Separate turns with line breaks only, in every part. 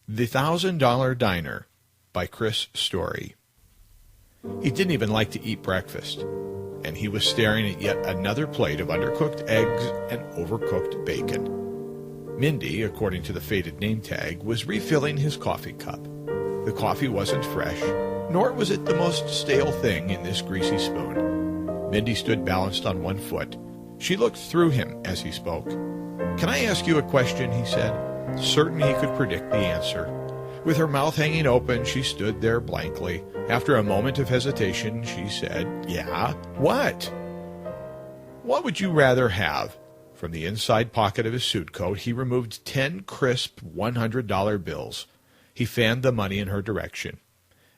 The $1,000 Diner by Chris Story. He didn't even like to eat breakfast, and he was staring at yet another plate of undercooked eggs and overcooked bacon. Mindy, according to the faded name tag, was refilling his coffee cup. The coffee wasn't fresh, nor was it the most stale thing in this greasy spoon. Mindy stood balanced on one foot. She looked through him as he spoke. "Can I ask you a question?" he said. Certain he could predict the answer. With her mouth hanging open, she stood there blankly. After a moment of hesitation, she said, "Yeah, what?" "What would you rather have?" From the inside pocket of his suit coat, he removed 10 crisp $100 bills. He fanned the money in her direction.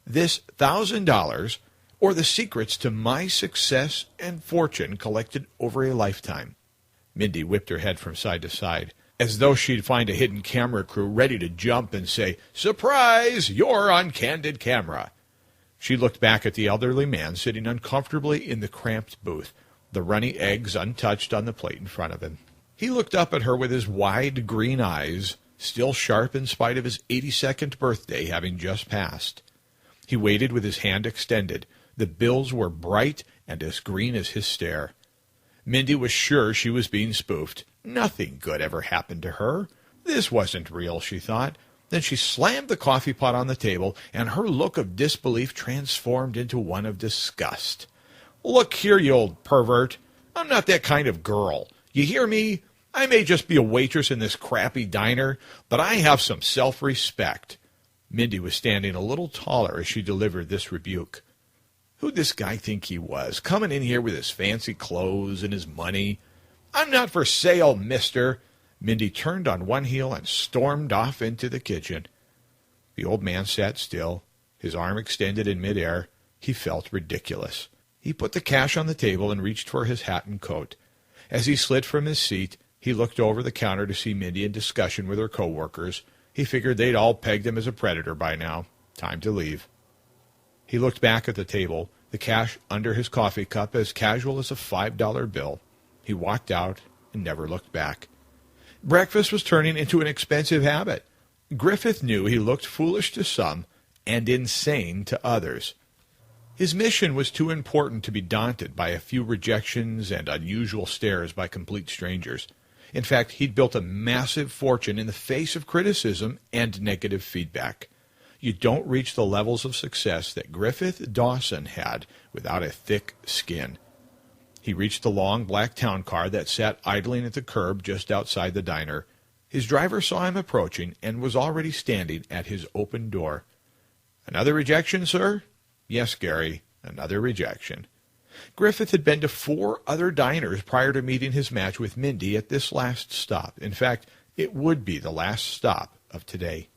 "This $1,000 or the secrets to my success and fortune collected over a lifetime?" Mindy whipped her head from side to side, as though she'd find a hidden camera crew ready to jump and say, "Surprise! You're on candid camera." She looked back at the elderly man sitting uncomfortably in the cramped booth, the runny eggs untouched on the plate in front of him. He looked up at her with his wide green eyes, still sharp in spite of his 82nd birthday having just passed. He waited with his hand extended. The bills were bright and as green as his stare. Mindy was sure she was being spoofed. Nothing good ever happened to her. This wasn't real, she thought. Then she slammed the coffee pot on the table, and her look of disbelief transformed into one of disgust. "Look here, you old pervert. I'm not that kind of girl. You hear me? I may just be a waitress in this crappy diner, but I have some self-respect." Mindy was standing a little taller as she delivered this rebuke. Who'd this guy think he was, coming in here with his fancy clothes and his money? "I'm not for sale, mister." Mindy turned on one heel and stormed off into the kitchen. The old man sat still, his arm extended in midair. He felt ridiculous. He put the cash on the table and reached for his hat and coat. As he slid from his seat, he looked over the counter to see Mindy in discussion with her co-workers. He figured they'd all pegged him as a predator by now. Time to leave. He looked back at the table, the cash under his coffee cup as casual as a $5 bill. He walked out and never looked back. Breakfast was turning into an expensive habit. Griffith knew he looked foolish to some and insane to others. His mission was too important to be daunted by a few rejections and unusual stares by complete strangers. In fact, he'd built a massive fortune in the face of criticism and negative feedback. You don't reach the levels of success that Griffith Dawson had without a thick skin. He reached the long black town car that sat idling at the curb just outside the diner. His driver saw him approaching and was already standing at his open door. "Another rejection, sir?" "Yes, Gary, another rejection." Griffith had been to 4 other diners prior to meeting his match with Mindy at this last stop. In fact, it would be the last stop of today.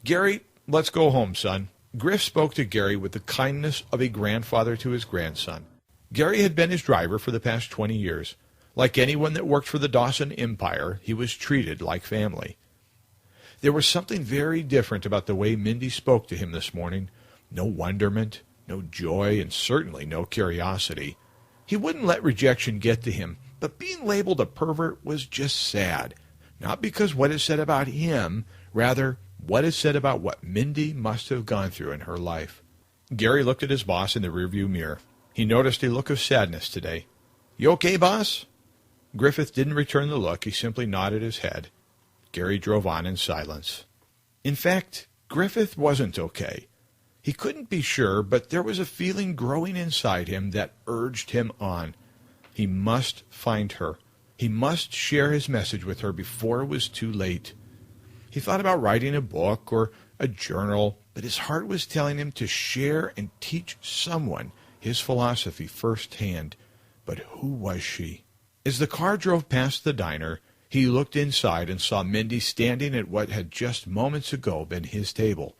"Gary, let's go home, son." Griff spoke to Gary with the kindness of a grandfather to his grandson. Gary had been his driver for the past 20 years. Like anyone that worked for the Dawson Empire, he was treated like family. There was something very different about the way Mindy spoke to him this morning. No wonderment, no joy, and certainly no curiosity. He wouldn't let rejection get to him, but being labeled a pervert was just sad. Not because what it said about him, rather what it said about what Mindy must have gone through in her life. Gary looked at his boss in the rearview mirror. He noticed a look of sadness today. "You okay, boss?" Griffith didn't return the look. He simply nodded his head. Gary drove on in silence. In fact, Griffith wasn't okay. He couldn't be sure, but there was a feeling growing inside him that urged him on. He must find her. He must share his message with her before it was too late. He thought about writing a book or a journal, but his heart was telling him to share and teach someone his philosophy firsthand. But who was she? As the car drove past the diner, he looked inside and saw Mindy standing at what had just moments ago been his table.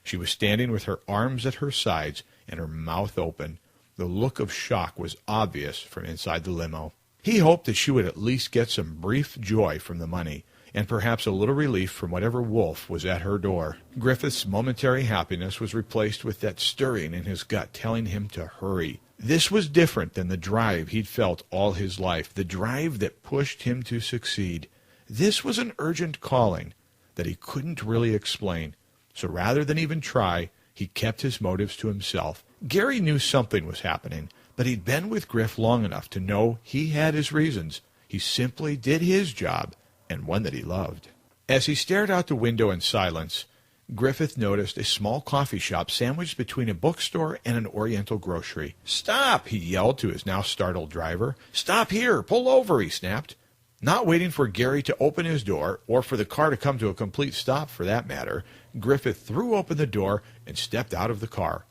She was standing with her arms at her sides and her mouth open. The look of shock was obvious from inside the limo. He hoped that she would at least get some brief joy from the money, and perhaps a little relief from whatever wolf was at her door. Griffith's momentary happiness was replaced with that stirring in his gut telling him to hurry. This was different than the drive he'd felt all his life, the drive that pushed him to succeed. This was an urgent calling. that he couldn't really explain. So rather than even try, he kept his motives to himself. Gary knew something was happening, but he'd been with Griff long enough to know he had his reasons. He simply did his job, and one that he loved. As he stared out the window in silence, Griffith noticed a small coffee shop sandwiched between a bookstore and an Oriental grocery. "Stop!" he yelled to his now startled driver. "Stop here! Pull over!" he snapped. Not waiting for Gary to open his door, or for the car to come to a complete stop for that matter, Griffith threw open the door and stepped out of the car.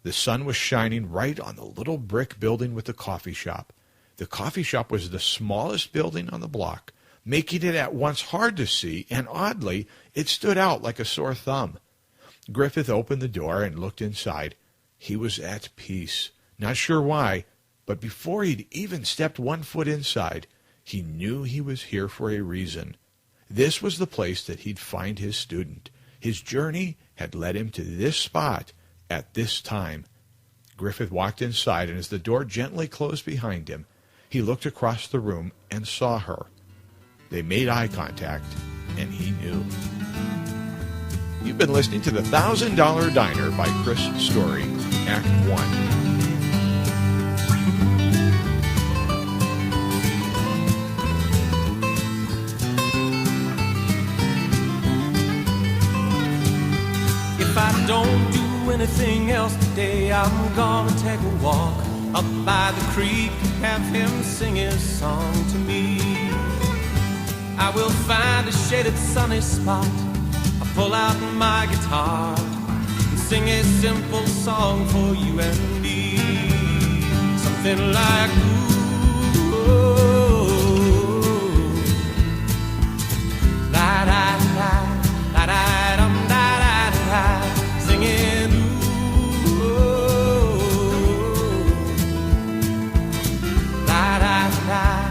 The sun was shining right on the little brick building with the coffee shop. The coffee shop was the smallest building on the block, making it at once hard to see, and oddly, it stood out like a sore thumb. Griffith opened the door and looked inside. He was at peace. Not sure why, but before he'd even stepped 1 foot inside, he knew he was here for a reason. This was the place that he'd find his student. His journey had led him to this spot at this time. Griffith walked inside, and as the door gently closed behind him, he looked across the room and saw her. They made eye contact, and he knew. You've been listening to The $1,000 Diner by Chris Story, Act 1.
If I don't do anything else today, I'm gonna take a walk up by the creek and have him sing his song to me. I will find a shaded sunny spot. I'll pull out my guitar and sing a simple song for you and me. Something like ooh, la da da da da dum da da da, singing ooh, la da da.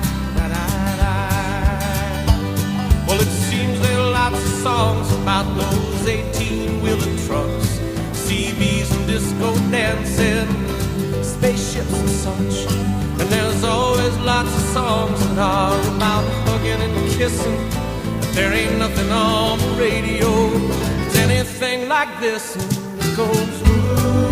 Well, it seems there are lots of songs about those 18-wheeler trucks, CBs and disco dancing, spaceships and such. And there's always lots of songs that are about hugging and kissing. But there ain't nothing on the radio that's anything like this. And it goes, ooh.